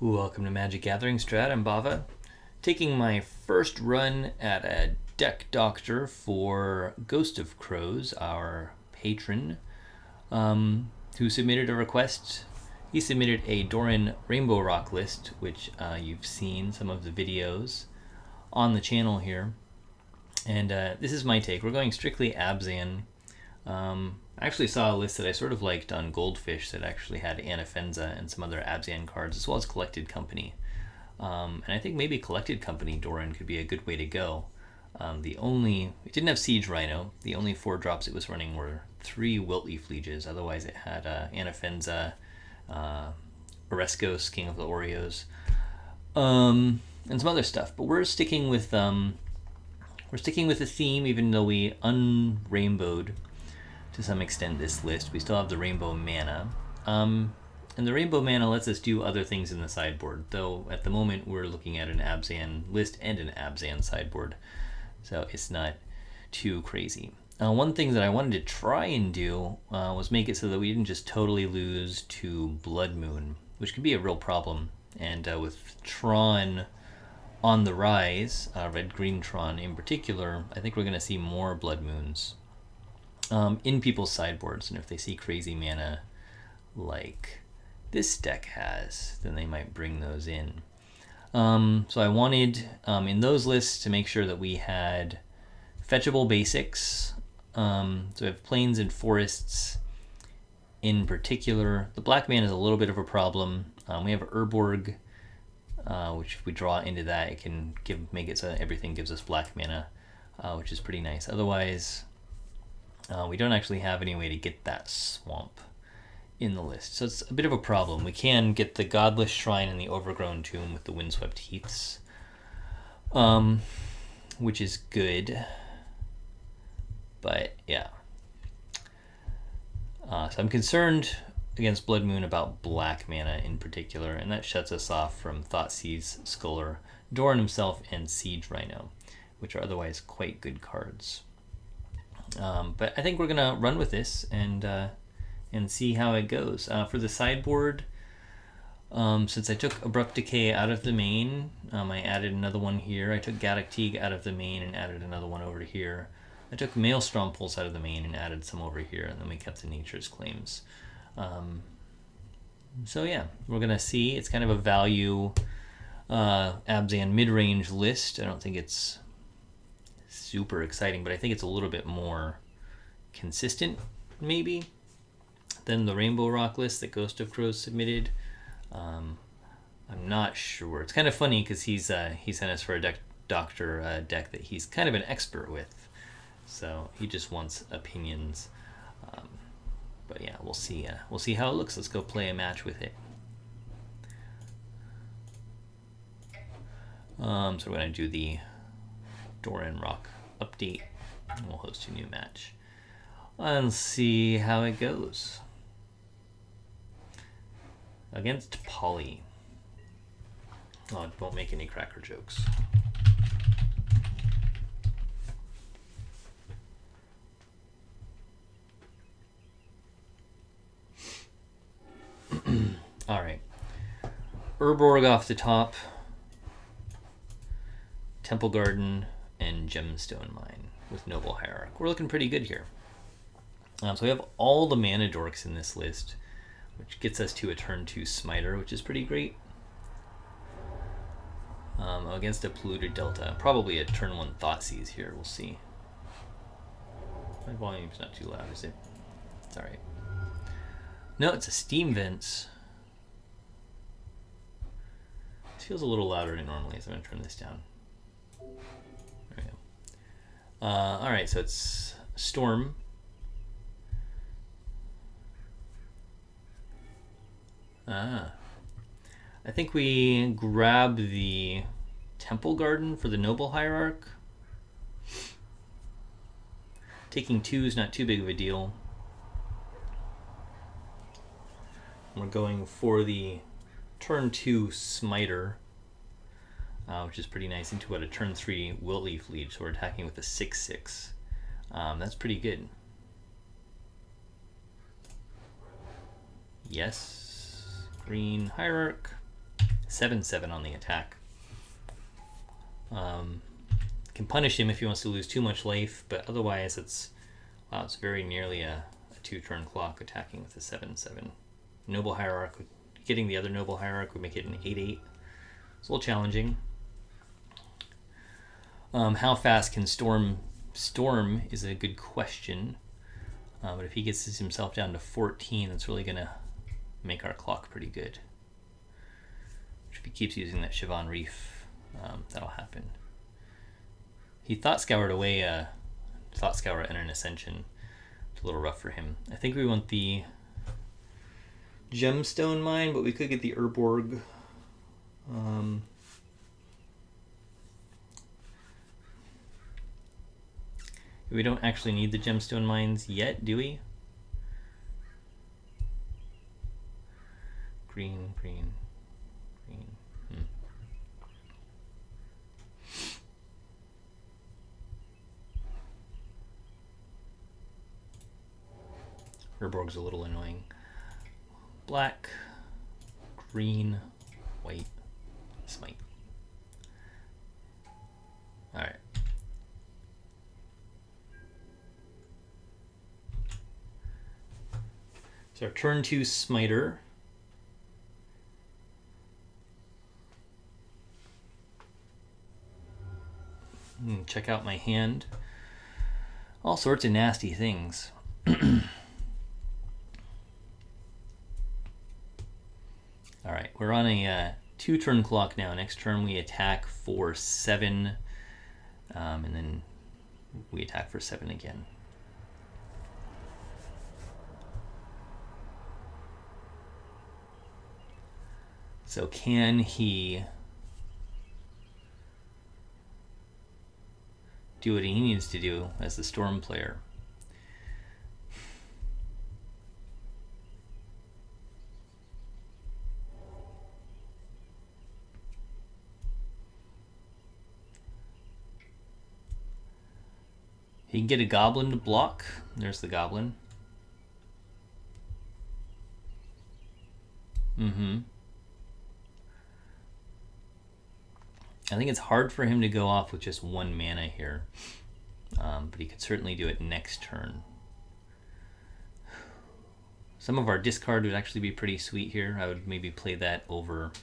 Welcome to Magic Gathering Strat. I'm Bava, taking my first run at a deck doctor for Ghost of Crows, our patron, who submitted a request. He submitted a Doran Rainbow Rock list, which you've seen some of the videos on the channel here. And this is my take. We're going strictly Abzan. I actually saw a list that I sort of liked on Goldfish that actually had Anafenza and some other Abzan cards, as well as Collected Company. And I think maybe Collected Company Doran could be a good way to go. It didn't have Siege Rhino. The only 4 drops it was running were 3 Wiltleaf Lieges. Otherwise, it had Anafenza, Oreskos, King of the Oreos, and some other stuff. But we're sticking with the theme, even though we unrainbowed to some extent this list. We still have the rainbow mana. And the rainbow mana lets us do other things in the sideboard, though at the moment we're looking at an Abzan list and an Abzan sideboard, so it's not too crazy. One thing that I wanted to try and do was make it so that we didn't just totally lose to Blood Moon, which could be a real problem. And with Tron on the rise, red-green Tron in particular, I think we're going to see more Blood Moons in people's sideboards, and if they see crazy mana like this deck has, then they might bring those in. So I wanted in those lists to make sure that we had fetchable basics. So we have plains and forests in particular. The black mana is a little bit of a problem. We have Urborg, which if we draw into that, it can make it so that everything gives us black mana, which is pretty nice. Otherwise, we don't actually have any way to get that swamp in the list, so it's a bit of a problem. We can get the Godless Shrine and the Overgrown Tomb with the Windswept Heaths, which is good, but yeah. So I'm concerned against Blood Moon about black mana in particular, and that shuts us off from Thoughtseize Scholar, Doran himself, and Siege Rhino, which are otherwise quite good cards. But I think we're gonna run with this and see how it goes. For the sideboard, since I took Abrupt Decay out of the main, I added another one here. I took Gaddock Teague out of the main and added another one over here. I took Maelstrom Pulse out of the main and added some over here, and then we kept the Nature's Claims. So yeah, we're gonna see. It's kind of a value Abzan mid-range list. I don't think it's super exciting, but I think it's a little bit more consistent, maybe, than the Rainbow Rock list that Ghost of Crows submitted. I'm not sure. It's kind of funny because he sent us for a doctor deck that he's kind of an expert with, so he just wants opinions. But yeah, we'll see how it looks. Let's go play a match with it. So we're gonna do the Doran Rock update, and we'll host a new match and see how it goes against Polly. Oh, don't make any cracker jokes. All right, Urborg off the top, Temple Garden, and Gemstone Mine with Noble Hierarch. We're looking pretty good here. So we have all the mana dorks in this list, which gets us to a turn 2 Smiter, which is pretty great. Against a Polluted Delta, probably a turn 1 Thoughtseize here. We'll see. My volume's not too loud, is it? It's all right. No, it's a Steam Vents. This feels a little louder than normally, so I'm gonna turn this down. There we go. All right, so it's Storm. I think we grab the Temple Garden for the Noble Hierarch. Taking 2 is not too big of a deal. We're going for the turn 2 Smiter, which is pretty nice, into a turn 3 Wiltleaf Liege, so we're attacking with a 6/6. That's pretty good. Yes. Green Hierarch. 7/7 on the attack. Can punish him if he wants to lose too much life, but otherwise it's very nearly a 2-turn clock attacking with a 7/7. Noble Hierarch, getting the other Noble Hierarch would make it an 8/8. It's a little challenging. How fast can Storm is a good question. But if he gets himself down to 14, that's really going to make our clock pretty good. If he keeps using that Siobhan Reef, that'll happen. He Thought Scoured away Thought Scour and an Ascension. It's a little rough for him. I think we want the Gemstone Mine, but we could get the Urborg. We don't actually need the Gemstone Mines yet, do we? Green, green, green. Urborg's a little annoying. Black, green, white, smite. Alright. So our turn 2 smiter. Check out my hand. All sorts of nasty things. Alright, we're on a 2-turn clock now. Next turn we attack for 7, and then we attack for 7 again. So can he do what he needs to do as the Storm player? He can get a Goblin to block. There's the Goblin. I think it's hard for him to go off with just 1 mana here, but he could certainly do it next turn. Some of our discard would actually be pretty sweet here. I would maybe play that over.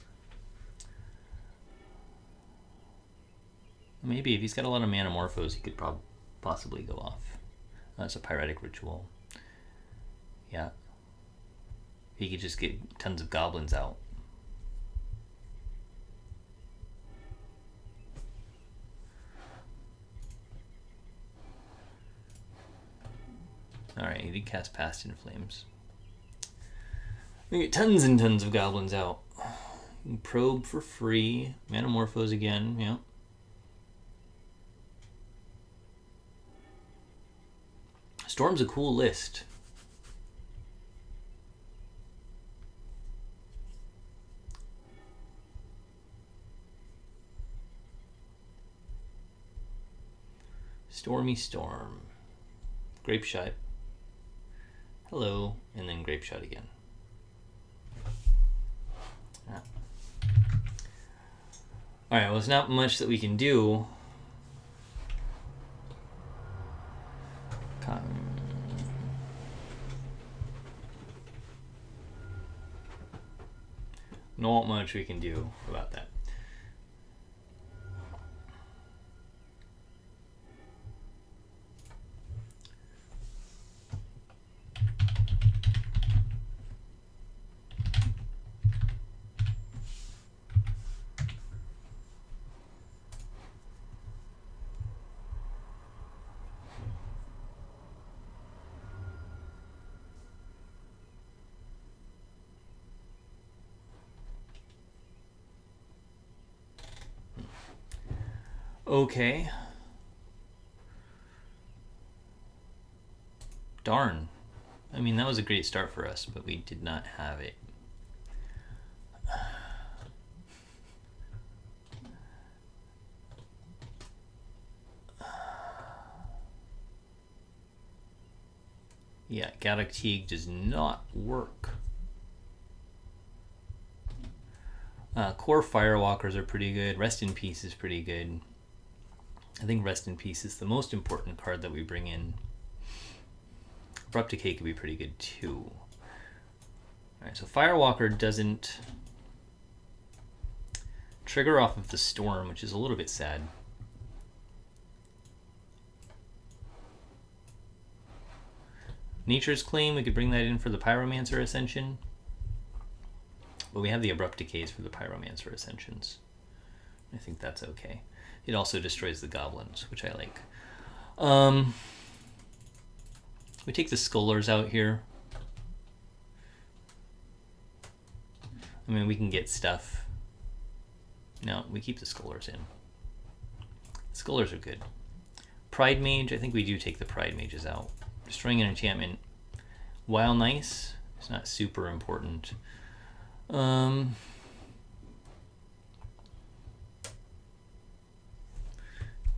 Maybe if he's got a lot of Manamorphos, he could possibly go off. That's a Pyretic Ritual. Yeah. He could just get tons of goblins out. Alright, he did cast Past in Flames. We get tons and tons of goblins out. Probe for free. Manamorphos again, yeah. Storm's a cool list. Stormy Storm. Grape Shot. Hello, and then Grape Shot again. Ah. Alright, well, there's not much that we can do. Not much we can do about that. Okay. Darn. I mean, that was a great start for us, but we did not have it. Yeah, Galactique does not work. Core Firewalkers are pretty good. Rest in Peace is pretty good. I think Rest in Peace is the most important card that we bring in. Abrupt Decay could be pretty good too. Alright, so Firewalker doesn't trigger off of the Storm, which is a little bit sad. Nature's Claim, we could bring that in for the Pyromancer Ascension. But we have the Abrupt Decays for the Pyromancer Ascensions. I think that's okay. It also destroys the Goblins, which I like. We take the Scullers out here. I mean, we can get stuff. No, we keep the Scullers in. Scullers are good. Pride Mage, I think we do take the Pride Mages out. Destroying an enchantment, while nice, it's not super important.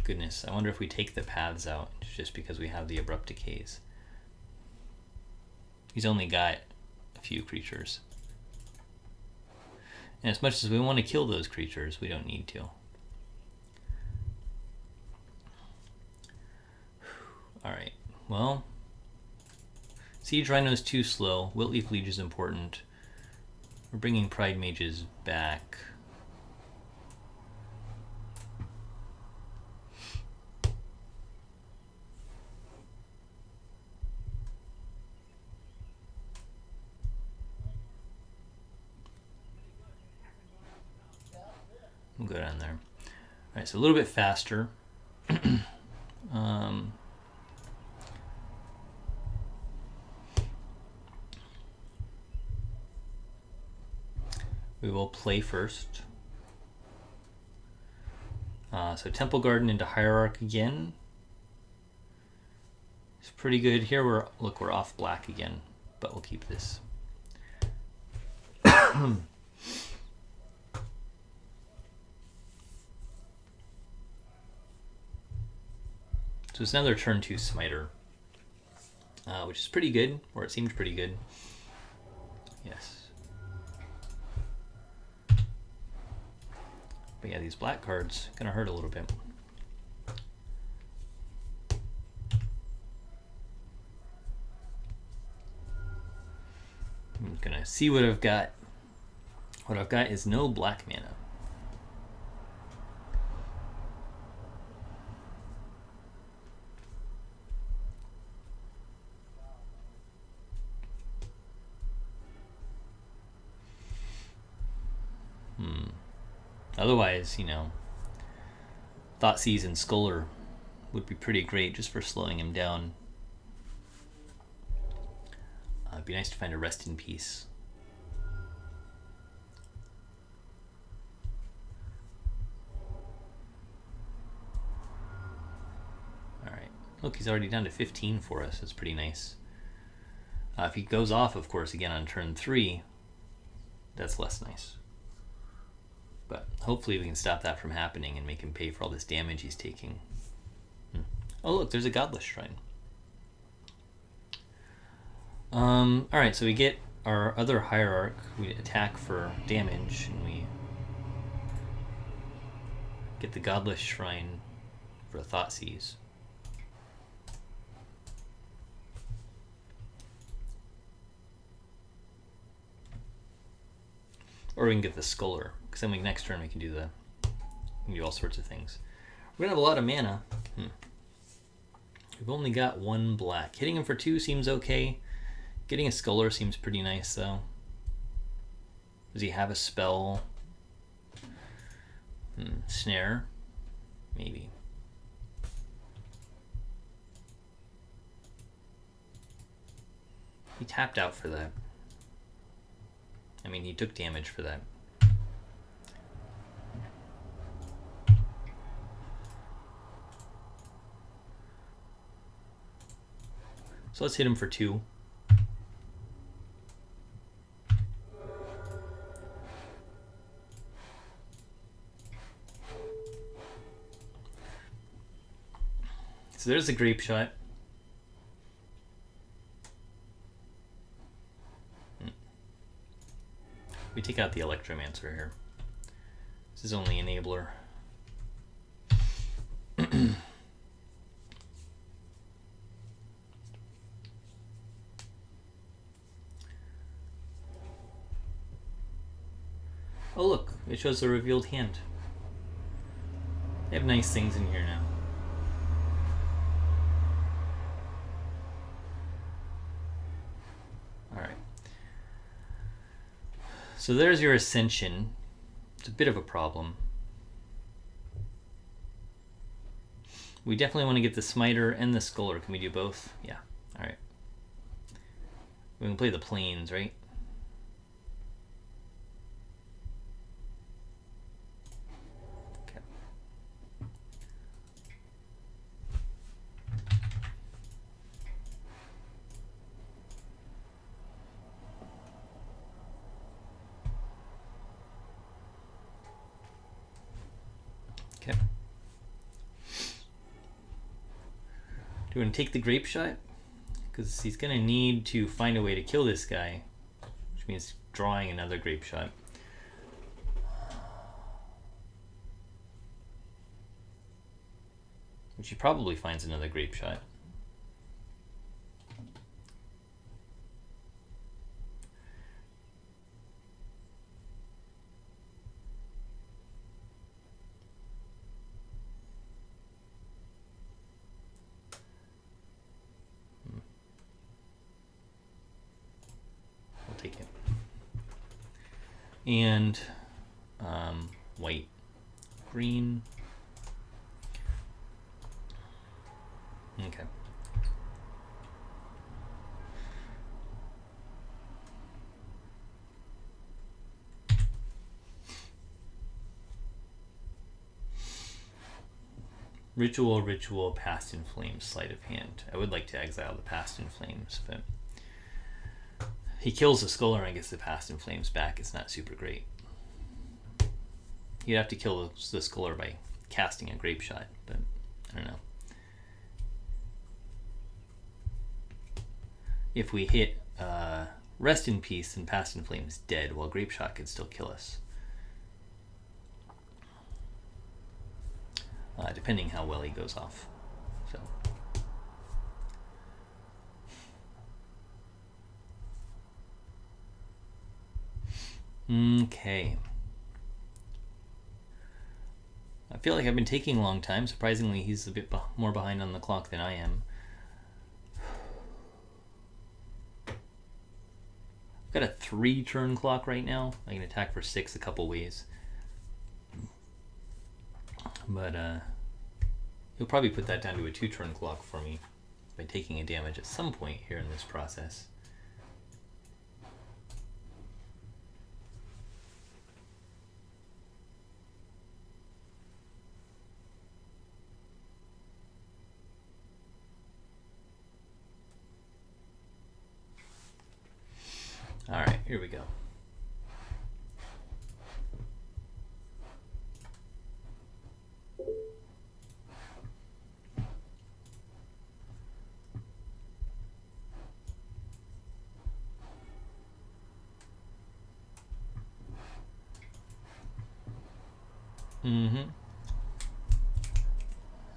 Goodness, I wonder if we take the Paths out just because we have the Abrupt Decays. He's only got a few creatures. And as much as we want to kill those creatures, we don't need to. Alright, well, Siege Rhino's too slow. Wiltleaf Liege is important. We're bringing Pride Mages back. We'll go down there. All right, so a little bit faster. We will play first. So Temple Garden into Hierarch again. It's pretty good. Here we're off black again, but we'll keep this. So it's another turn 2 Smiter, which is pretty good, or it seemed pretty good. Yes. But yeah, these black cards gonna hurt a little bit. I'm gonna see what I've got. What I've got is no black mana. Otherwise, you know, Thoughtseize and Sculler would be pretty great just for slowing him down. It'd be nice to find a Rest in Peace. Alright. Look, he's already down to 15 for us. That's pretty nice. If he goes off, of course, again on turn 3, that's less nice. But hopefully we can stop that from happening and make him pay for all this damage he's taking. Oh look, there's a Godless Shrine. Alright, so we get our other Hierarch. We attack for damage, and we get the Godless Shrine for a Thoughtseize. Or we can get the Sculler, because then next turn we can do all sorts of things. We're gonna have a lot of mana. We've only got 1 black. Hitting him for 2 seems okay. Getting a Sculler seems pretty nice though. Does he have a spell? Snare? Maybe. He tapped out for that. I mean, he took damage for that. So let's hit him for 2. So there's a Grape Shot. We take out the Electromancer here. This is only enabler. Oh look, it shows a revealed hand. They have nice things in here now. Alright. So there's your Ascension. It's a bit of a problem. We definitely want to get the Smiter and the Sculler. Can we do both? Yeah. Alright. We can play the Plains, right? Okay. Okay. Do you want to take the Grape Shot? Because he's going to need to find a way to kill this guy, which means drawing another Grape Shot. Which he probably finds another Grape Shot. Take it. And white, green. Okay. Ritual, Past in Flames, Sleight of Hand. I would like to exile the Past in Flames, but he kills the Sculler and gets the Past in Flames back. It's not super great. You'd have to kill the Sculler by casting a Grape Shot, but I don't know. If we hit Rest in Peace, then Past in Flames dead, while Grape Shot could still kill us. Depending how well he goes off. So. Okay. I feel like I've been taking a long time. Surprisingly, he's a bit more behind on the clock than I am. I've got a 3-turn clock right now. I can attack for 6 a couple ways. But he'll probably put that down to a 2-turn clock for me by taking a damage at some point here in this process. All right, here we go.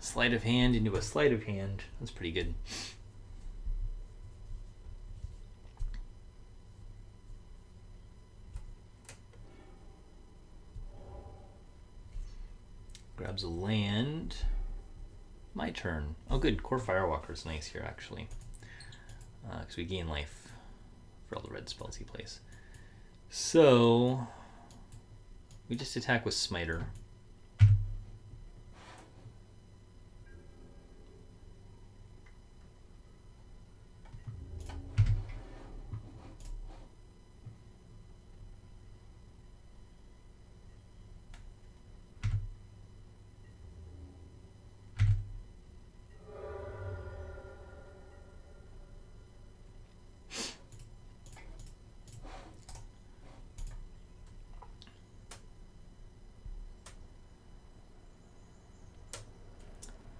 Sleight of hand into a sleight of hand. That's pretty good. Grabs a land. My turn. Oh good, Core Firewalker is nice here actually. Because we gain life for all the red spells he plays. So we just attack with Smiter.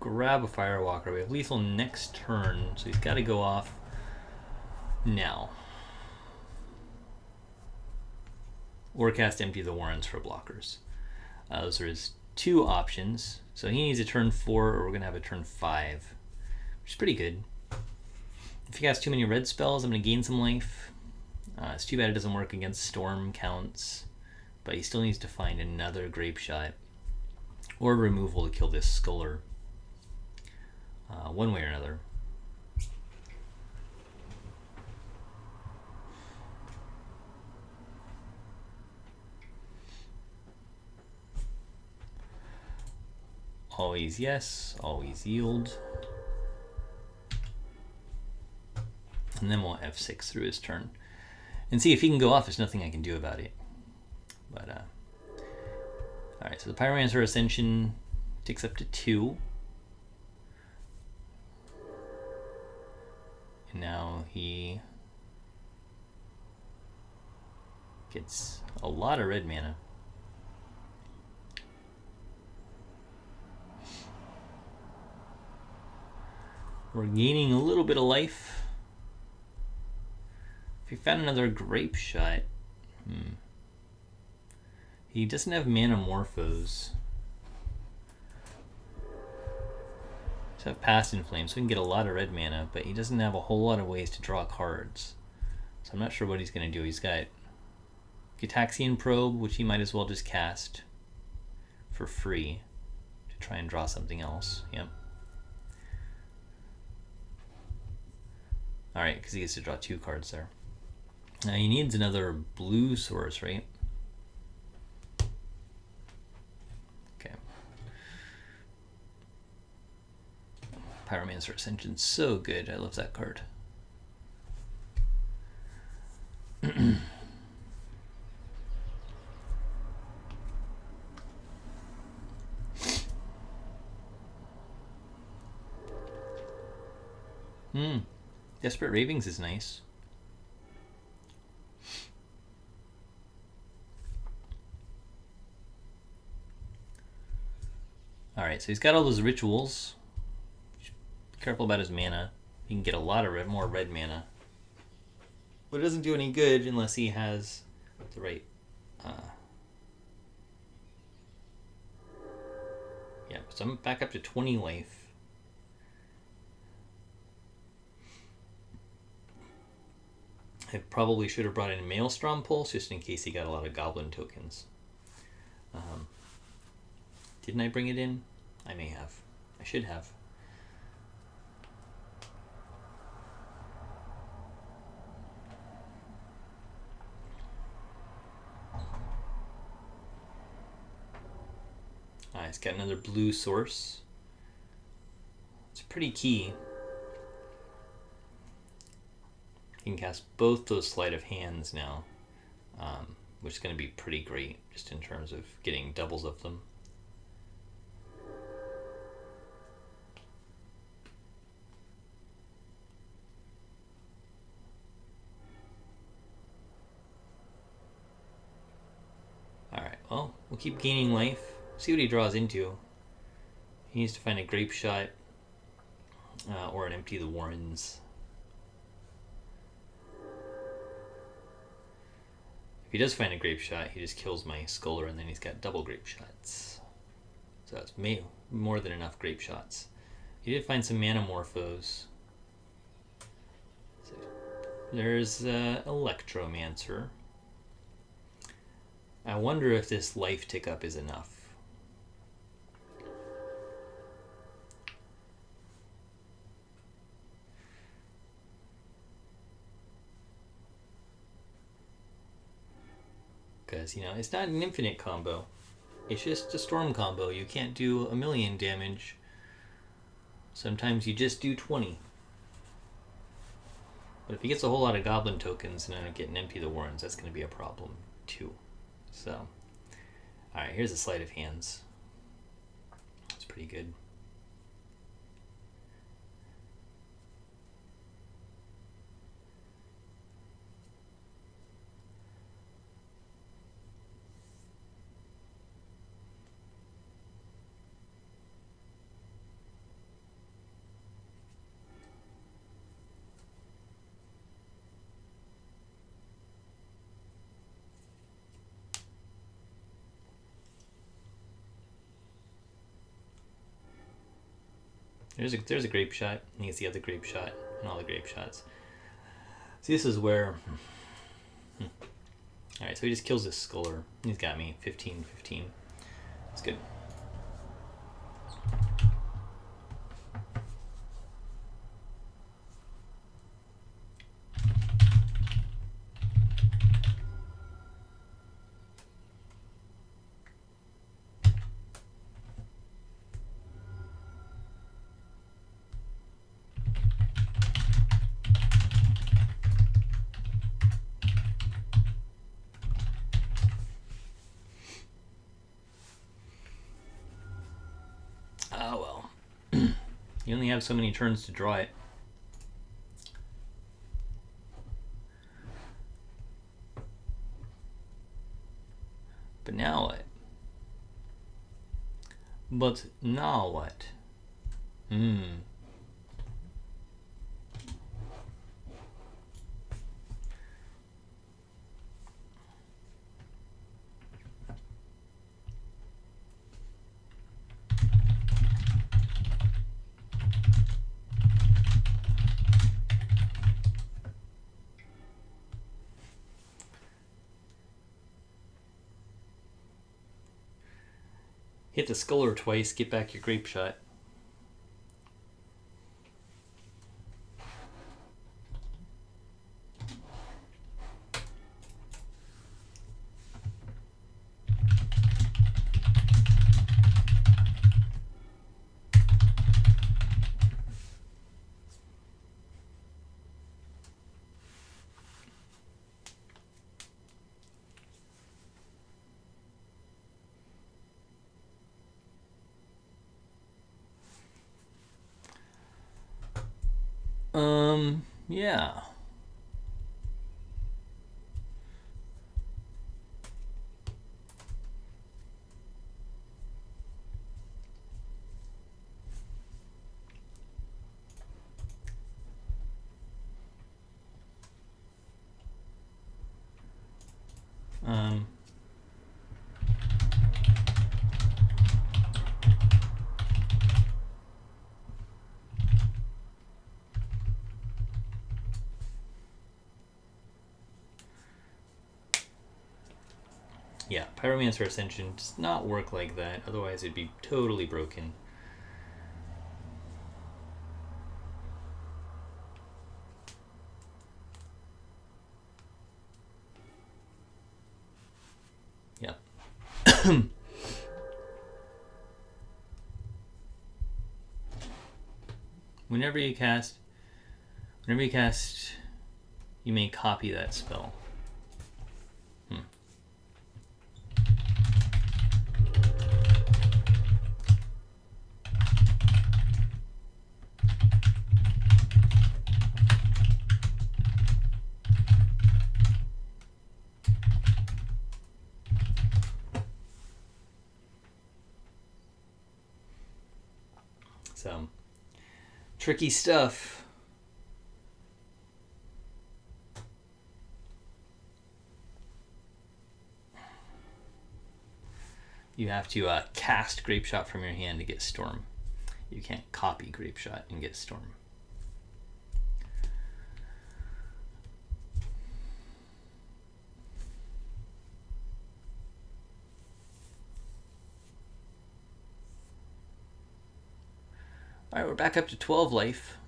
Grab a Firewalker. We have lethal next turn, so he's got to go off now. Or cast Empty the Warrens for blockers. Those are his two options. So he needs a turn 4, or we're going to have a turn 5, which is pretty good. If he has too many red spells, I'm going to gain some life. It's too bad it doesn't work against storm counts, but he still needs to find another grape shot or removal to kill this Sculler, one way or another. Always yes, always yield. And then we'll F6 through his turn. And see if he can go off, there's nothing I can do about it. But, alright, so the Pyromancer Ascension ticks up to 2. And now he gets a lot of red mana. We're gaining a little bit of life. If he found another grape shot, he doesn't have mana morphos. Does have Past in Flame, so he can get a lot of red mana, but he doesn't have a whole lot of ways to draw cards. So I'm not sure what he's going to do. He's got Gitaxian Probe, which he might as well just cast for free to try and draw something else. Yep. Alright, because he gets to draw 2 cards there. Now he needs another blue source, right? Okay. Pyromancer Ascension's so good. I love that card. Desperate Ravings is nice. Alright, so he's got all those rituals. Be careful about his mana. He can get a lot of more red mana. But it doesn't do any good unless he has the right... yeah, so I'm back up to 20 life. I probably should have brought in Maelstrom Pulse just in case he got a lot of Goblin tokens. Didn't I bring it in? I may have. I should have. It's got another blue source. It's pretty key. You can cast both those Sleight of Hands now, which is going to be pretty great just in terms of getting doubles of them. Alright, well, we'll keep gaining life. See what he draws into. He needs to find a Grape Shot or an Empty the Warrens. If he does find a Grape Shot, he just kills my Sculler, and then he's got double Grape Shots. So that's more than enough Grape Shots. He did find some Mana Morphos. So there's Electromancer. I wonder if this life tick up is enough. Because, you know, it's not an infinite combo. It's just a storm combo. You can't do 1,000,000 damage. Sometimes you just do 20. But if he gets a whole lot of Goblin tokens and I don't get an Empty the Warrens, that's going to be a problem too. So, alright, here's a Sleight of Hands. It's pretty good. There's a grape shot. You can see the grape shot and all the grape shots. See, this is where. All right, so he just kills this Sculler. He's got me 15-15. That's good. Oh well. You only have so many turns to draw it. But now what? But now what? Hit the Sculler twice, get back your grape shot. Yeah. Yeah, Pyromancer Ascension does not work like that, otherwise it'd be totally broken. Yep. Whenever you cast, you may copy that spell. So, tricky stuff. You have to cast Grape Shot from your hand to get Storm. You can't copy Grape Shot and get Storm. Alright, we're back up to 12 life.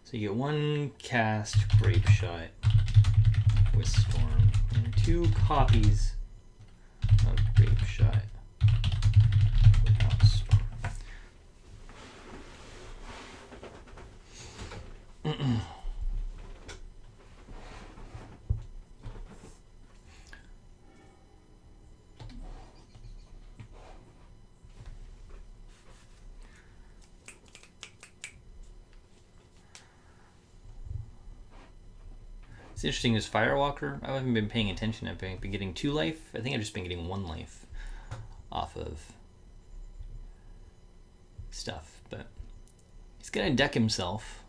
So you get one cast Grape Shot with Storm and 2 copies of Grape Shot without Storm. It's interesting, this Firewalker, I haven't been paying attention. I've been getting 2 life. I think I've just been getting 1 life off of stuff, but he's gonna deck himself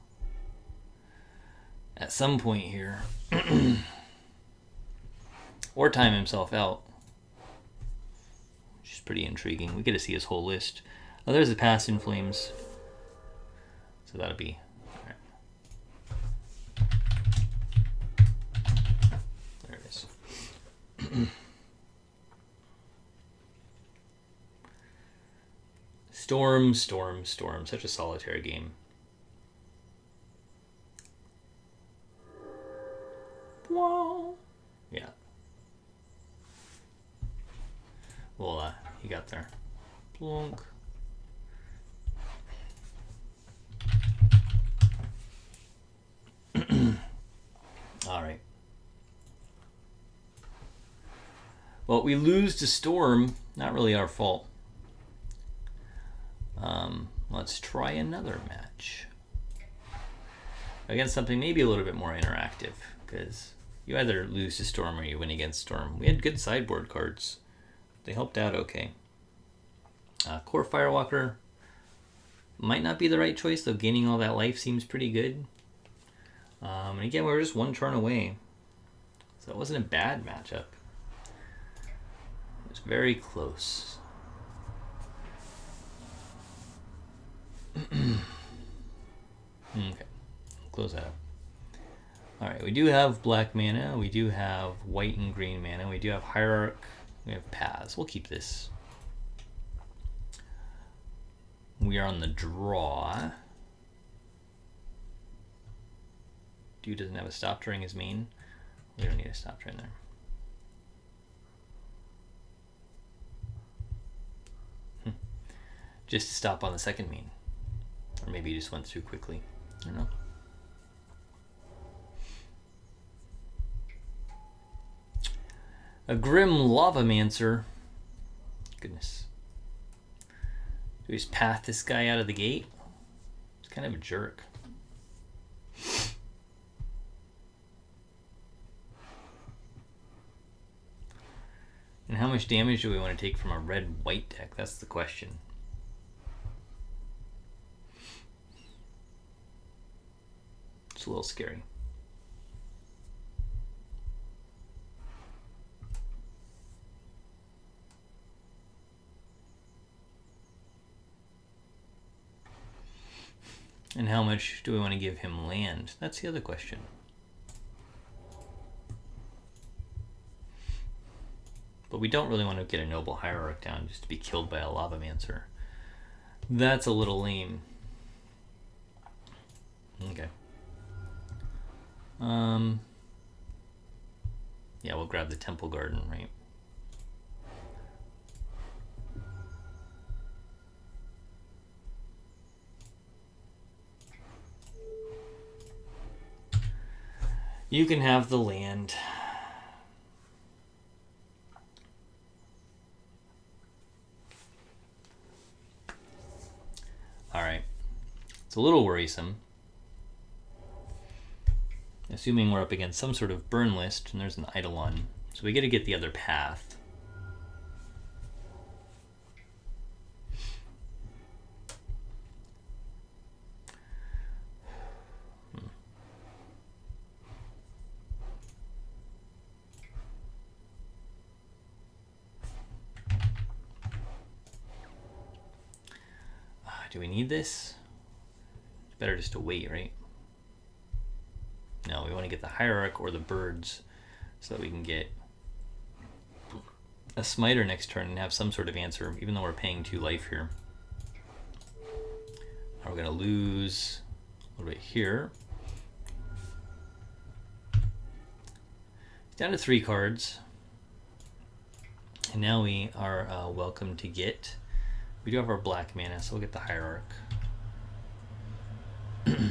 at some point here. Or time himself out, which is pretty intriguing. We get to see his whole list. Oh, there's the Past in Flames. So that'll be all right. There it is. Storm, Storm, Storm. Such a solitary game. Whoa. Yeah. Well, he got there. Plunk. All right. Well, we lose to Storm. Not really our fault. Let's try another match against something maybe a little bit more interactive, because you either lose to Storm or you win against Storm. We had good sideboard cards. They helped out okay. Core Firewalker might not be the right choice, though gaining all that life seems pretty good. And again, we were just 1 turn away, so it wasn't a bad matchup. It was very close. Okay, close that up. Alright, we do have black mana, we do have white and green mana, we do have Hierarch, we have Paths. We'll keep this. We are on the draw. Dude doesn't have a stop during his main. We don't need a stop during there. Just to stop on the second main. Or maybe he just went through quickly. I don't know. A Grim Lavamancer. Goodness. Do we just path this guy out of the gate? He's kind of a jerk. And how much damage do we want to take from a red-white deck? That's the question. It's a little scary. And how much do we want to give him land? That's the other question. But we don't really want to get a Noble Hierarch down just to be killed by a Lavamancer. That's a little lame. Okay. Yeah, we'll grab the Temple Garden, right? You can have the land. All right. It's a little worrisome. Assuming we're up against some sort of burn list, and there's an Eidolon. So we got to get the other path. Do we need this? It's better just to wait, right? No, we want to get the Hierarch or the birds so that we can get a Smiter next turn and have some sort of answer, even though we're paying 2 life here. Now we're going to lose a little bit here. Down to 3 cards. And now we are welcome to get... We do have our black mana, so we'll get the Hierarch. Okay.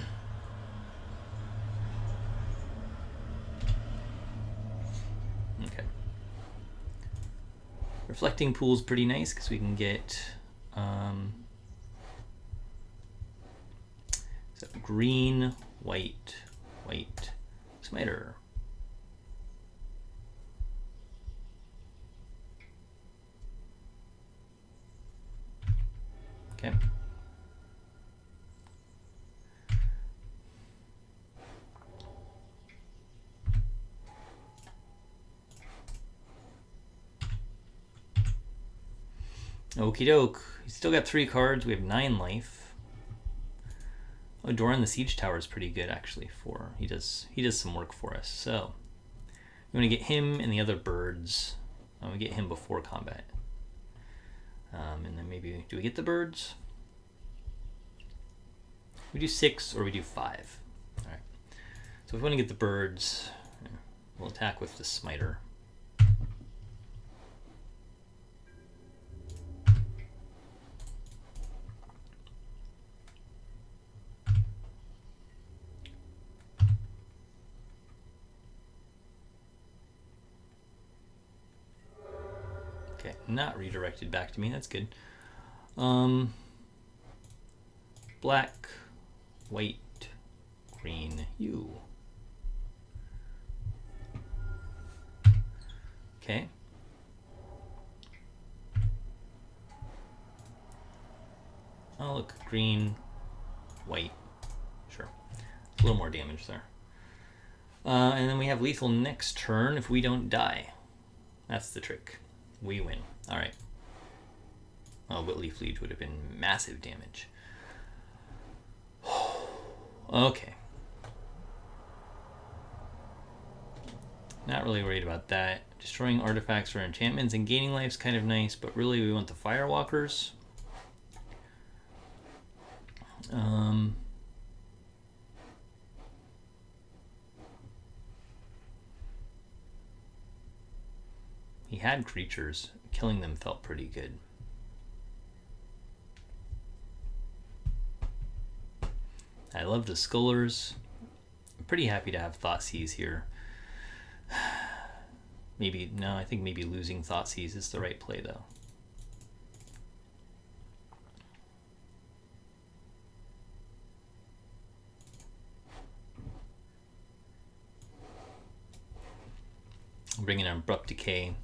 Reflecting Pool is pretty nice because we can get so green, white, white, Smiter. Okie doke. He's still got 3 cards. We have 9 life. Oh, Doran the Siege Tower is pretty good actually. He does some work for us. So we want to get him and the other birds. We get him before combat. And then maybe do we get the birds? We do 6 or we do 5. All right. So if we want to get the birds, we'll attack with the smiter. Okay, not redirected back to me. That's good. Black, white, green, you. Okay. Oh, look, green, white. Sure. A little more damage there. And then we have lethal next turn if we don't die. That's the trick. We win. All right. Oh, but Leaf Lead would have been massive damage. Okay. Not really worried about that. Destroying artifacts or enchantments and gaining life is kind of nice, but really we want the Firewalkers. He had creatures. Killing them felt pretty good. I love the Scullers. I'm pretty happy to have Thoughtseize here. Maybe, no, I think maybe losing Thoughtseize is the right play though. I'm bringing an Abrupt Decay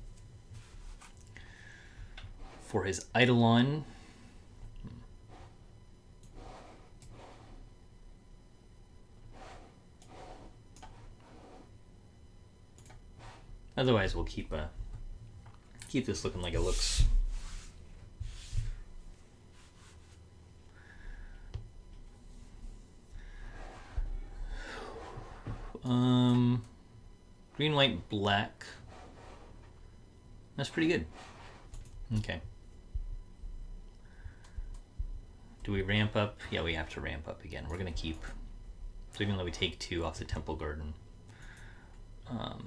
for his Eidolon. Otherwise, we'll keep this looking like it looks. Green, white, black. That's pretty good. Okay. Do we ramp up? Yeah, we have to ramp up again. We're gonna keep. So even though we take 2 off the Temple Garden. Oh,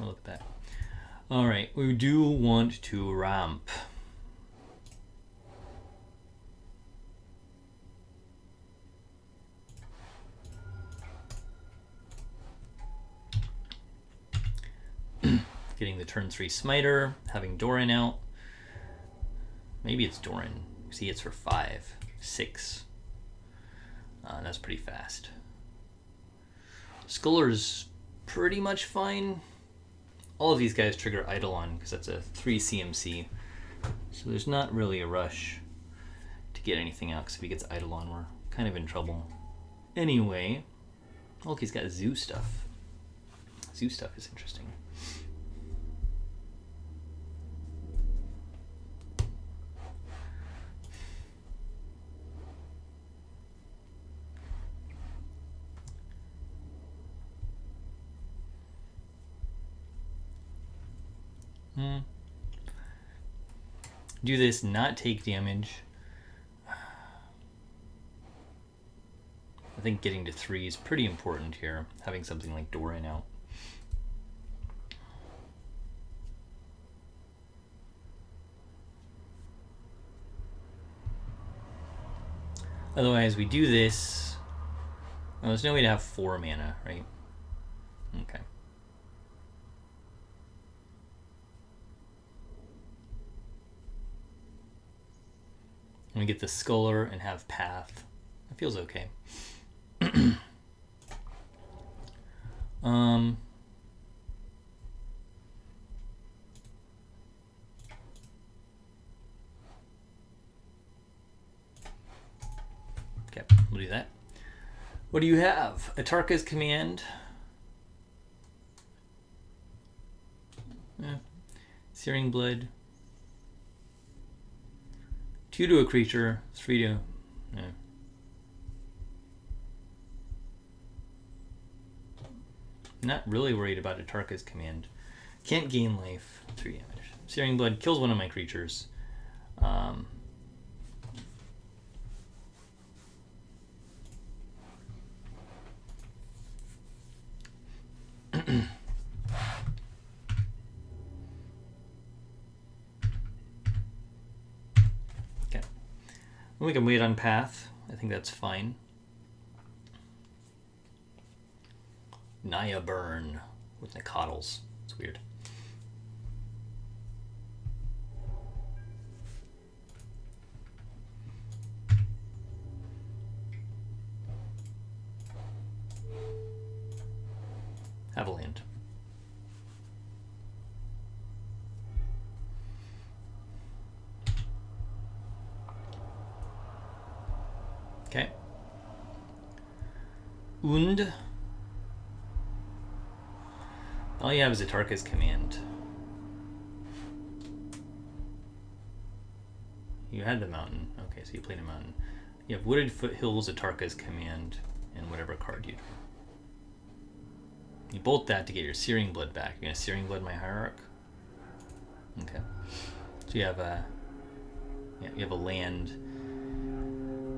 look at that. All right, we do want to ramp. Getting the turn 3 smiter, having Doran out. Maybe it's Doran. See, it's for 5, 6. That's pretty fast. Sculler's pretty much fine. All of these guys trigger Eidolon because that's a 3 CMC. So there's not really a rush to get anything out because if he gets Eidolon, we're kind of in trouble. Anyway, look, he's got Zoo stuff. Zoo stuff is interesting. Do this, not take damage. I think getting to 3 is pretty important here, having something like Doran out. Otherwise, we do this. Well, there's no way to have 4 mana, right? Okay. We get the Sculler and have Path. It feels okay. Okay, we'll do that. What do you have? Atarka's Command. Searing Blood. 2 to a creature, 3 to... Yeah. Not really worried about Atarka's Command. Can't gain life. 3 damage. Searing Blood kills one of my creatures. Okay. We can wait on path. I think that's fine. Naya Burn with Nicodles. It's weird. Have a land. Okay. Und. All you have is Atarka's Command. You had the mountain. Okay, so you played a mountain. You have Wooded Foothills, Atarka's Command, and whatever card you drew. You bolt that to get your Searing Blood back. You're going to Searing Blood my Hierarch? Okay. So you have a... Yeah, you have a land.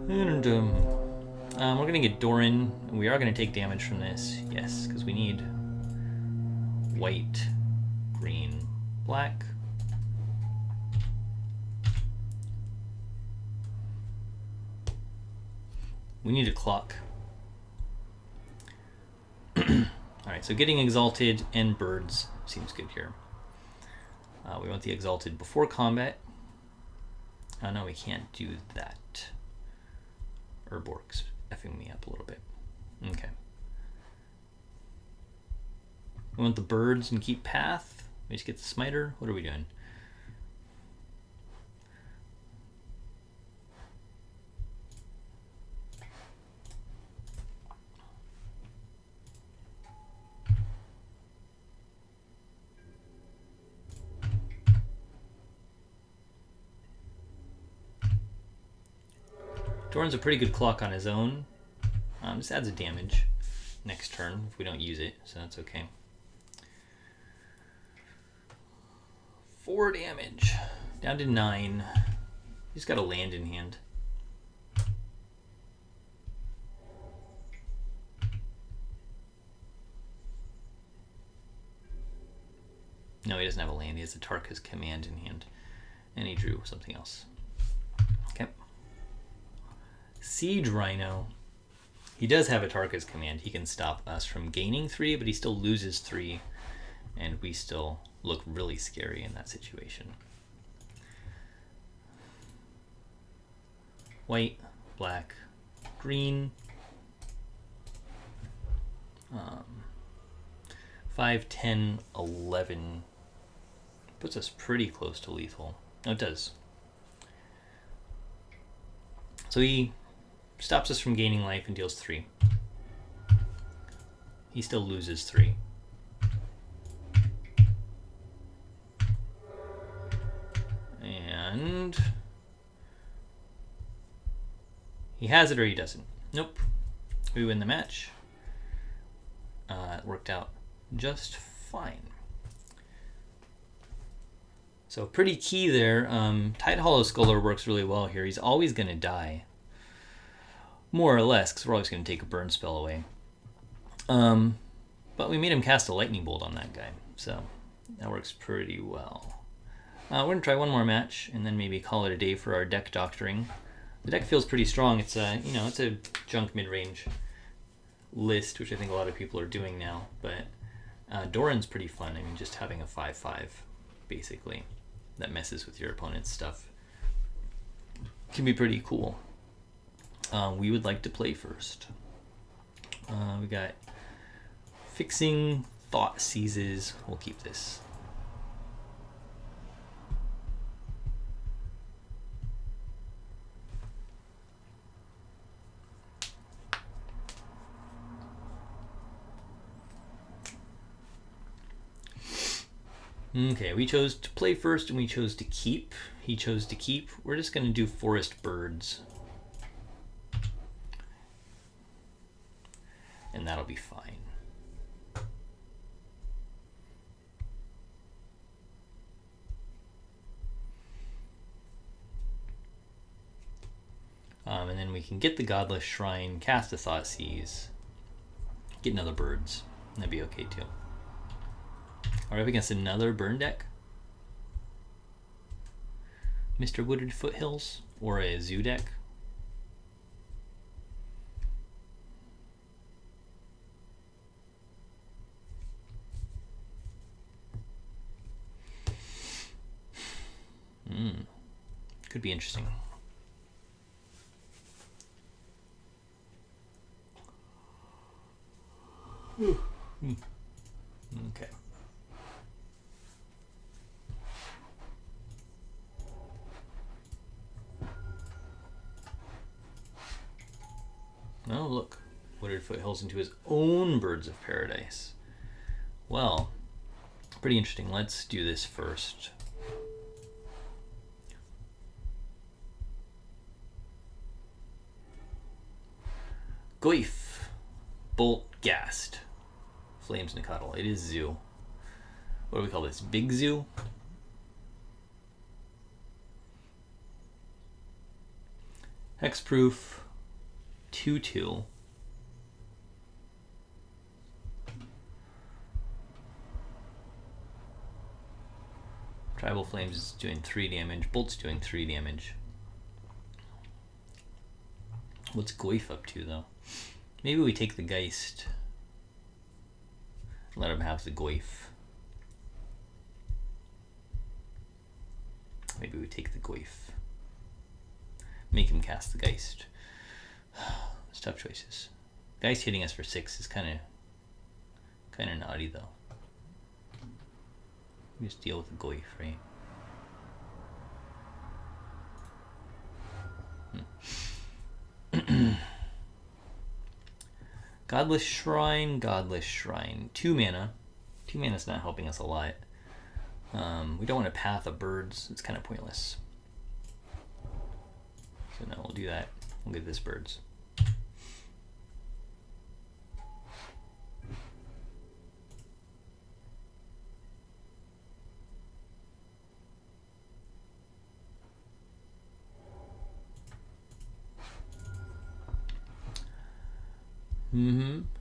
And we're going to get Doran. We are going to take damage from this. Yes, because we need white, green, black. We need a clock. Alright, so getting Exalted and Birds seems good here. We want the Exalted before combat. Oh no, we can't do that. Urborg's effing me up a little bit. Okay. We want the Birds and keep Path. We just get the Smiter. What are we doing? Doran's a pretty good clock on his own. Just adds a damage next turn if we don't use it, so that's okay. 4 damage. Down to 9. He's got a land in hand. No, he doesn't have a land. He has Atarka's Command in hand. And he drew something else. Okay. Siege Rhino. He does have Atarka's Command. He can stop us from gaining 3, but he still loses 3. And we still look really scary in that situation. White, black, green. 5, 10, 11. Puts us pretty close to lethal. No, it does. So he stops us from gaining life and deals 3. He still loses 3. And he has it or he doesn't. Nope. We win the match. It worked out just fine. So pretty key there. Tide Hollow Sculler works really well here. He's always going to die. More or less, because we're always going to take a burn spell away. But we made him cast a Lightning Bolt on that guy. So that works pretty well. We're going to try one more match and then maybe call it a day for our deck doctoring. The deck feels pretty strong. It's a, you know, it's a junk mid-range list, which I think a lot of people are doing now. But Doran's pretty fun. I mean, just having a 5/5, basically, that messes with your opponent's stuff can be pretty cool. We would like to play first. We got Fixing Thought Seizes. We'll keep this. Okay, we chose to play first and we chose to keep. He chose to keep. We're just going to do forest birds. And that'll be fine. And then we can get the Godless Shrine, cast a Thoughtseize, get another birds. That'd be okay too. Are we up against another burn deck? Mr. Wooded Foothills or a zoo deck? Could be interesting. Okay. Oh, look. Wooded Foothills into his own Birds of Paradise. Well, pretty interesting. Let's do this first. Goif. Bolt Ghast. Flames Nicottle. It is Zoo. What do we call this? Big Zoo? Hexproof. 2/2. Tribal Flames is doing 3 damage. Bolt's doing 3 damage. What's Goif up to, though? Maybe we take the Geist. Let him have the Goif. Maybe we take the Goif. Make him cast the Geist. It's tough choices. Geist hitting us for 6 is kind of naughty, though. We just deal with the Goif, right? Godless Shrine, Godless Shrine. 2 mana. 2 mana is not helping us a lot. We don't want to path of birds. It's kind of pointless. So no, we'll do that. We'll give this birds.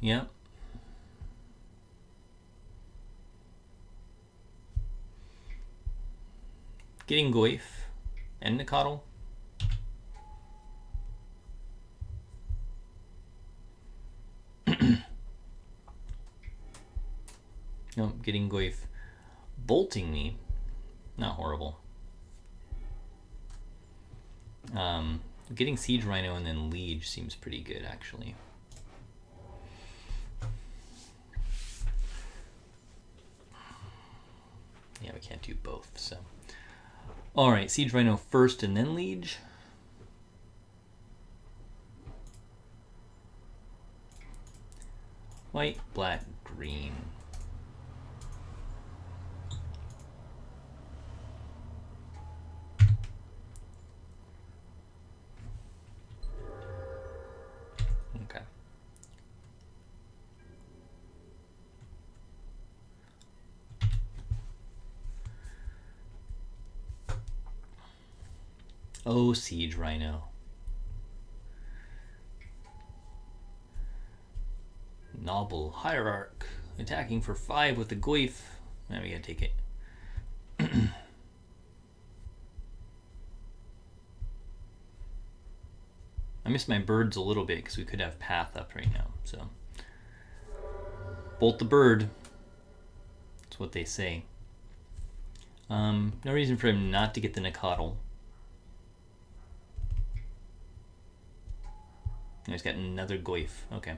Yep. Getting Goif and Nicottle. No, getting Goif bolting me. Not horrible. Getting Siege Rhino and then Liege seems pretty good, actually. Yeah, we can't do both, so. Alright, Siege Rhino first and then Liege. White, black, green. Okay. Oh, Siege Rhino. Noble Hierarch. Attacking for 5 with the Goif. Now we gotta take it. I miss my birds a little bit because we could have Path up right now. So bolt the bird. That's what they say. No reason for him not to get the Nicottle. He's got another Goif. Okay.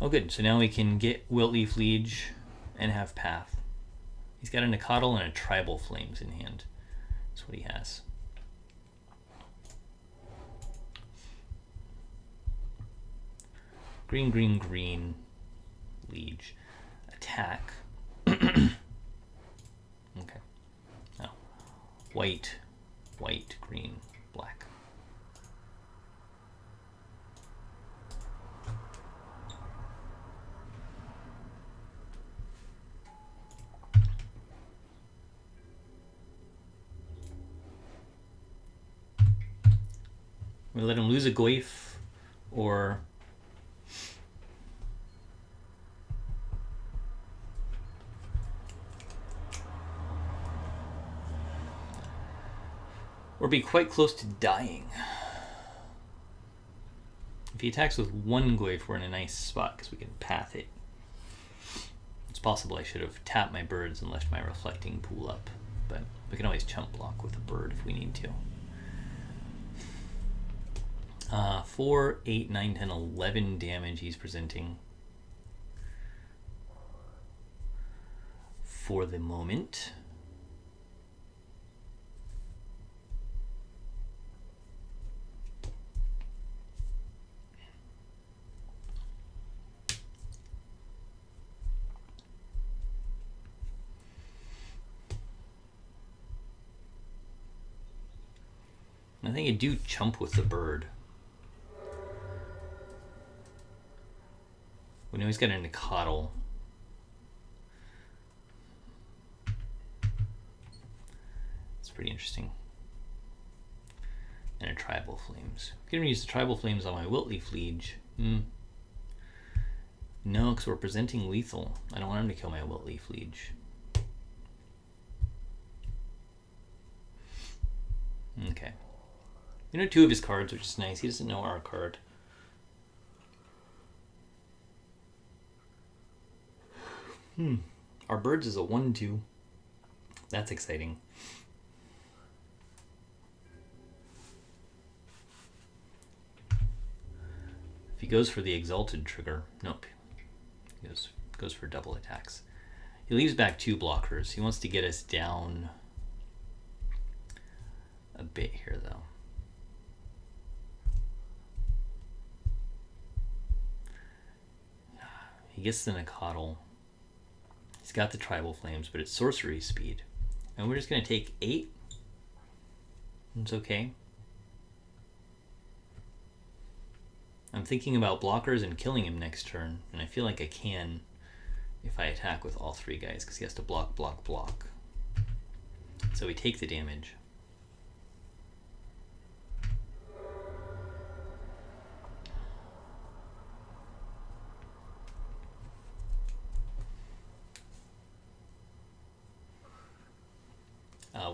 Oh, good. So now we can get Wiltleaf Liege and have Path. He's got a Nicottle and a Tribal Flames in hand. That's what he has. Green, green, green. Liege. Attack. white, white, green, black. We let him lose a Goyf, or be quite close to dying. If he attacks with one Goyf, we're in a nice spot because we can path it. It's possible I should have tapped my birds and left my reflecting pool up, but we can always chump block with a bird if we need to. 4, 8, 9, 10, 11 damage he's presenting for the moment. I think I do chump with the bird. We know he's got a Nicodle. It's pretty interesting. And a Tribal Flames. I'm going to use the Tribal Flames on my Wiltleaf Liege. No, because we're presenting lethal. I don't want him to kill my Wiltleaf Liege. Okay. We know 2 of his cards, which is nice. He doesn't know our card. Our birds is a 1/2. That's exciting. If he goes for the Exalted trigger, nope. He goes for double attacks. He leaves back 2 blockers. He wants to get us down a bit here, though. He gets the Nicodle. He's got the Tribal Flames, but it's sorcery speed. And we're just going to take 8. It's okay. I'm thinking about blockers and killing him next turn, and I feel like I can if I attack with all 3 guys, because he has to block, block, block. So we take the damage.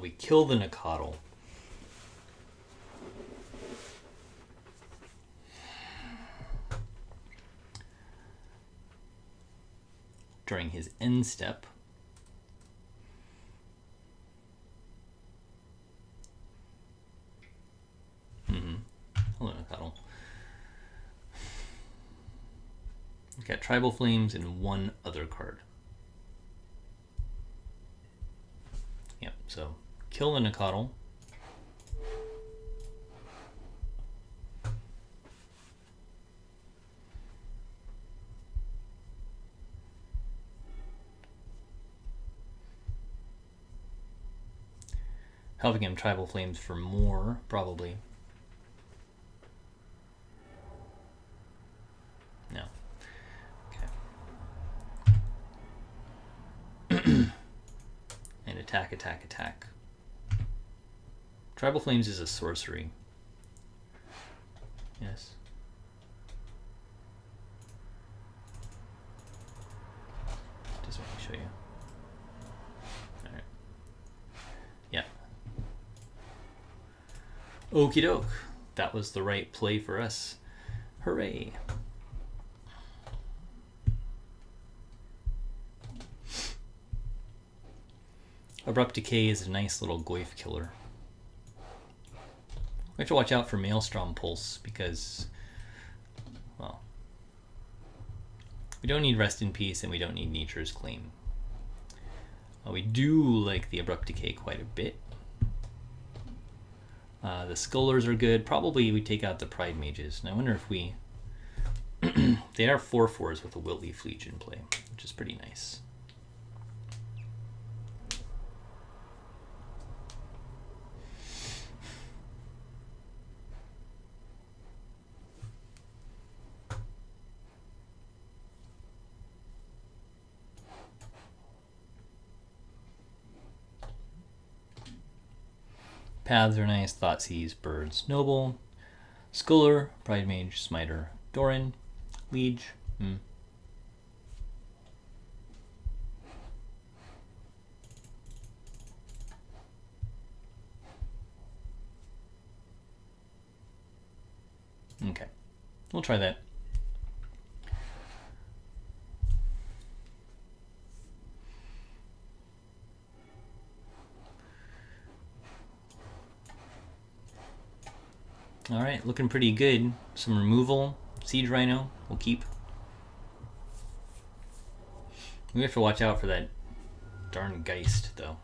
We kill the Nicodle. During his end step. Hello, Nicodle. We've got Tribal Flames and 1 other card. Yep, so kill the Nicodle. Helping him Tribal Flames for more, probably. No. Okay. And attack, attack, attack. Tribal Flames is a sorcery. Yes. Just want to show you. Alright. Yeah. Okie doke. That was the right play for us. Hooray. Abrupt Decay is a nice little Goyf killer. We have to watch out for Maelstrom Pulse because, well, we don't need Rest in Peace and we don't need Nature's Claim. We do like the Abrupt Decay quite a bit. The Scullers are good. Probably we take out the Pride Mages. And I wonder if we... they are 4/4s with a Wiltleaf Liege in play, which is pretty nice. Paths are nice. Thoughtseize, Birds, Noble, Sculler, Pride Mage, Smiter, Doran, Liege. Okay, we'll try that. All right, looking pretty good. Some removal. Siege Rhino, we'll keep. We have to watch out for that darn Geist, though.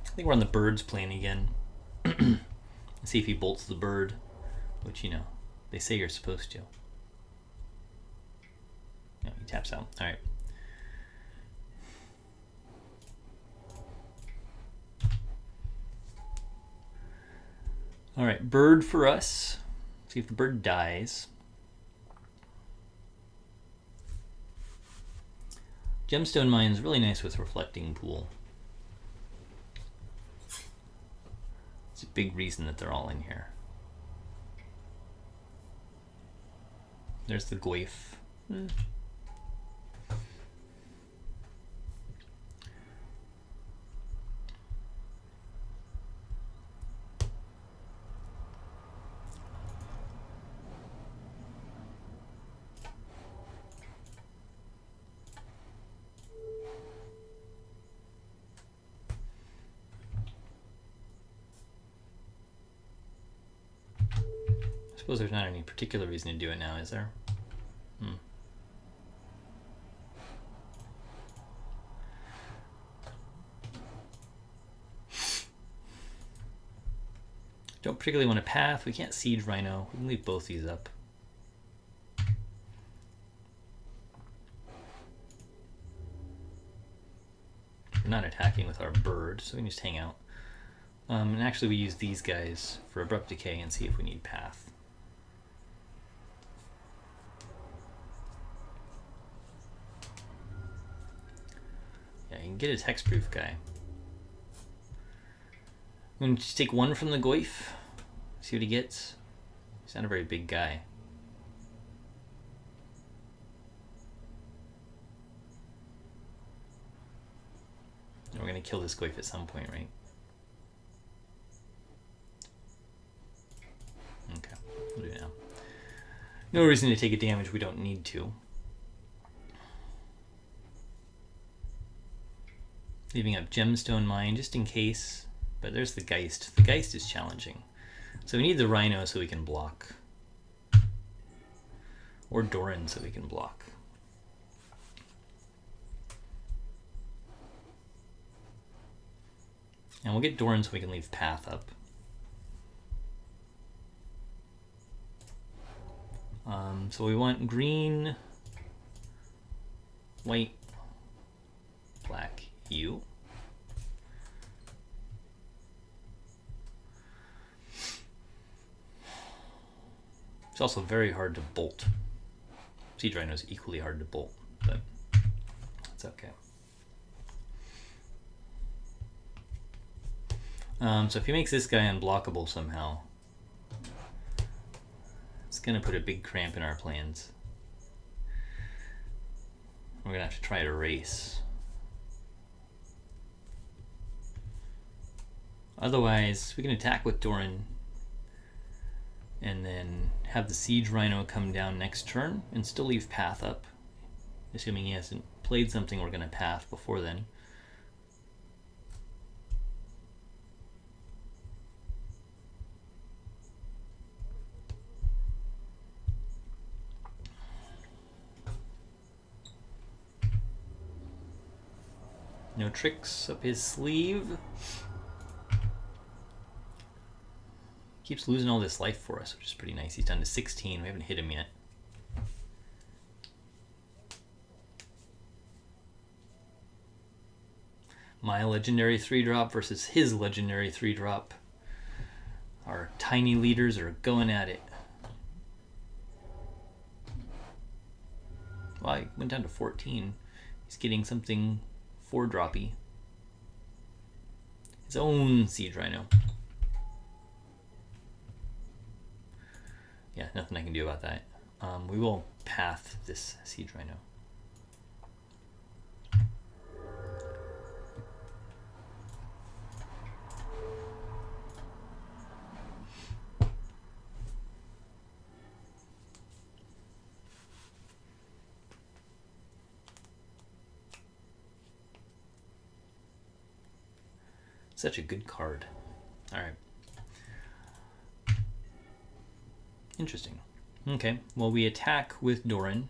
I think we're on the Birds plane again. See if he bolts the bird, which, you know, they say you're supposed to. No, he taps out. All right. All right, bird for us. See if the bird dies. Gemstone Mine is really nice with Reflecting Pool. It's a big reason that they're all in here. There's the Goyf. I suppose there's not any particular reason to do it now, is there? Don't particularly want a path. We can't Siege Rhino. We can leave both these up. We're not attacking with our bird, so we can just hang out. And actually we use these guys for Abrupt Decay and see if we need path. Yeah, you can get his hexproof guy. I'm going to just take one from the Goyf, see what he gets. He's not a very big guy. We're going to kill this Goyf at some point, right? Okay, we'll do it now. No reason to take a damage we don't need to. Leaving up Gemstone Mine just in case. But there's the Geist. The Geist is challenging. So we need the Rhino so we can block. Or Doran so we can block. And we'll get Doran so we can leave path up. So we want green, white, black, hue. It's also very hard to bolt. Siege Rhino is equally hard to bolt, but it's okay. So if he makes this guy unblockable somehow, it's going to put a big cramp in our plans. We're going to have to try to race. Otherwise, we can attack with Doran and then have the Siege Rhino come down next turn and still leave path up. Assuming he hasn't played something we're going to path before then. No tricks up his sleeve. Keeps losing all this life for us, which is pretty nice. He's down to 16. We haven't hit him yet. My legendary 3-drop versus his legendary 3-drop. Our tiny leaders are going at it. Well, I went down to 14. He's getting something 4-droppy. His own Siege Rhino. Yeah, nothing I can do about that. We will path this Siege Rhino. Such a good card. All right. Interesting. Okay, well, we attack with Doran.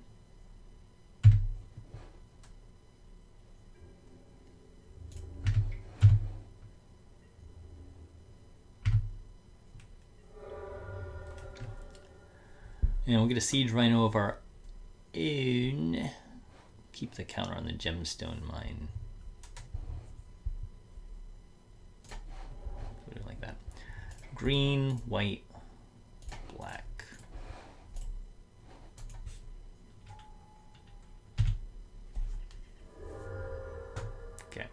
And we'll get a Siege Rhino of our own. Keep the counter on the gemstone mine. Like that. Green, white, black. Okay.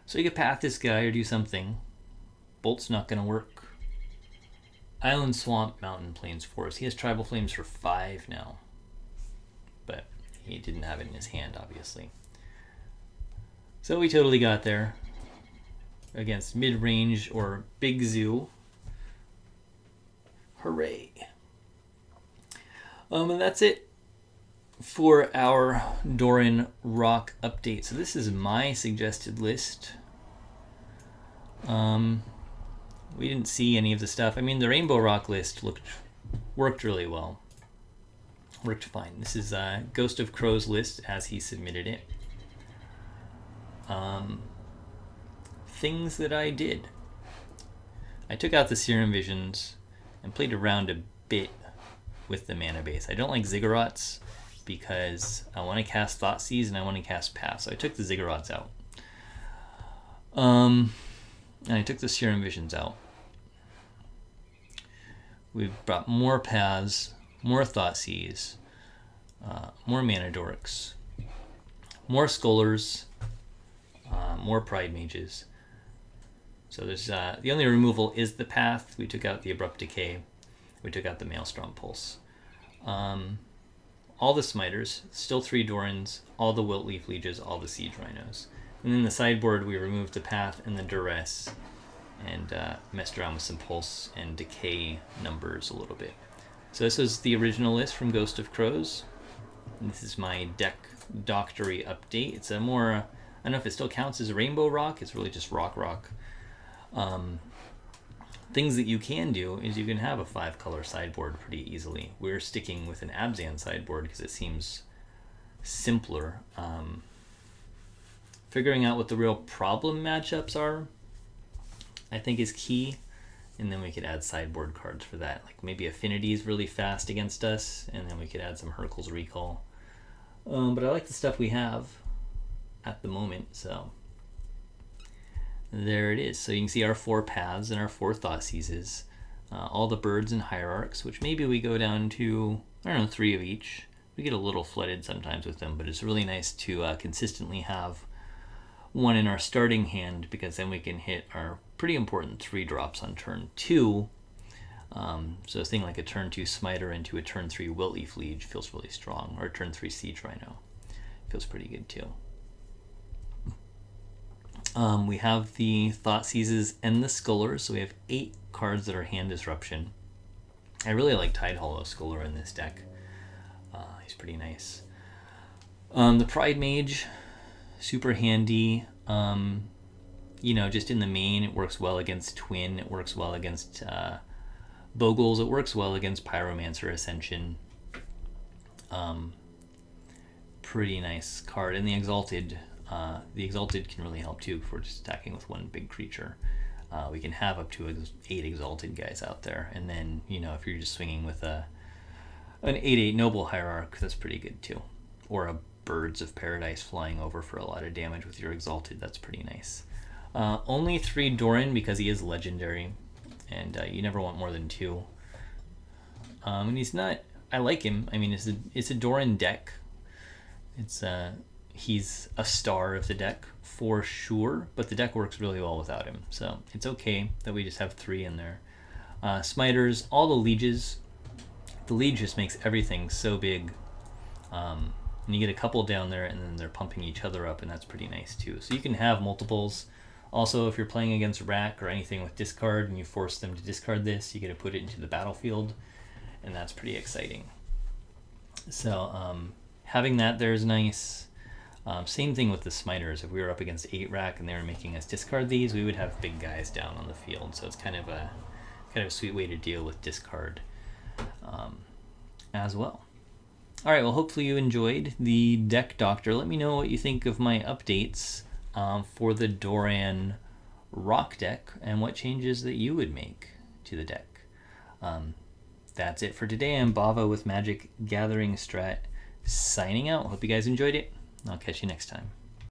So you could path this guy or do something. Bolt's not going to work. Island, swamp, mountain, plains, forest. He has tribal flames for 5 now. But he didn't have it in his hand, obviously. So we totally got there against mid-range or big zoo. Hooray. And that's it for our Doran rock update. So this is my suggested list. We didn't see any of the stuff. I mean, the Rainbow Rock list worked really well. Worked fine. This is Ghost of Crow's list as he submitted it. Things that I did. I took out the Serum Visions and played around a bit with the mana base. I don't like Ziggurats because I want to cast Thoughtseize and I want to cast Path. So I took the Ziggurats out. And I took the Serum Visions out. We've brought more Paths, more Thoughtseize, more Mana Dorks, more Scholars, more Pride Mages. So there's the only removal is the Path. We took out the Abrupt Decay. We took out the Maelstrom Pulse. All the Smiters, still 3 Dorans, all the Wilt Leaf Lieges, all the Siege Rhinos. And then the sideboard, we removed the Path and the Duress and messed around with some Pulse and Decay numbers a little bit. So this is the original list from Ghost of Crows. This is my deck doctory update. It's a more, I don't know if it still counts as Rainbow Rock. It's really just Rock. Things that you can do is you can have a 5-color sideboard pretty easily. We're sticking with an Abzan sideboard because it seems simpler. Figuring out what the real problem matchups are, I think, is key. And then we could add sideboard cards for that. Like maybe Affinity is really fast against us, and then we could add some Hurkyl's Recall. But I like the stuff we have at the moment, so there it is. So you can see our 4 Paths and our 4 Thoughtseizes, all the birds and hierarchs, which maybe we go down to, I don't know, 3 of each. We get a little flooded sometimes with them, but it's really nice to consistently have one in our starting hand, because then we can hit our pretty important 3 drops on turn 2. So a thing like a turn 2 Smiter into a turn 3 Wilt Leaf Liege feels really strong, or a turn 3 Siege Rhino feels pretty good too. We have the Thoughtseizes and the Scholars, so we have 8 cards that are hand disruption. I really like Tidehollow Scholar in this deck. He's pretty nice. The Pride Mage, super handy. You know, just in the main, it works well against Twin. It works well against Bogles. It works well against Pyromancer Ascension. Pretty nice card. And the Exalted can really help too if we're just attacking with one big creature. We can have up to 8 Exalted guys out there. And then, you know, if you're just swinging with an 8/8 Noble Hierarch, that's pretty good too. Or a Birds of Paradise flying over for a lot of damage with your Exalted, that's pretty nice. Only 3 Doran because he is legendary, and you never want more than 2. And he's not, I like him. I mean, it's a Doran deck, It's he's a star of the deck for sure, but the deck works really well without him, so it's okay that we just have 3 in there. Smiters, all the lieges. The liege just makes everything so big. And you get a couple down there, and then they're pumping each other up, and that's pretty nice too. So you can have multiples. Also, if you're playing against rack or anything with discard and you force them to discard this, you get to put it into the battlefield, and that's pretty exciting. So having that there is nice. Same thing with the smiters. If we were up against 8 rack and they were making us discard these, we would have big guys down on the field. So it's kind of a sweet way to deal with discard as well. All right, well, hopefully you enjoyed the Deck Doctor. Let me know what you think of my updates for the Doran Rock deck and what changes that you would make to the deck. That's it for today. I'm Bava with Magic Gathering Strat signing out. Hope you guys enjoyed it. I'll catch you next time.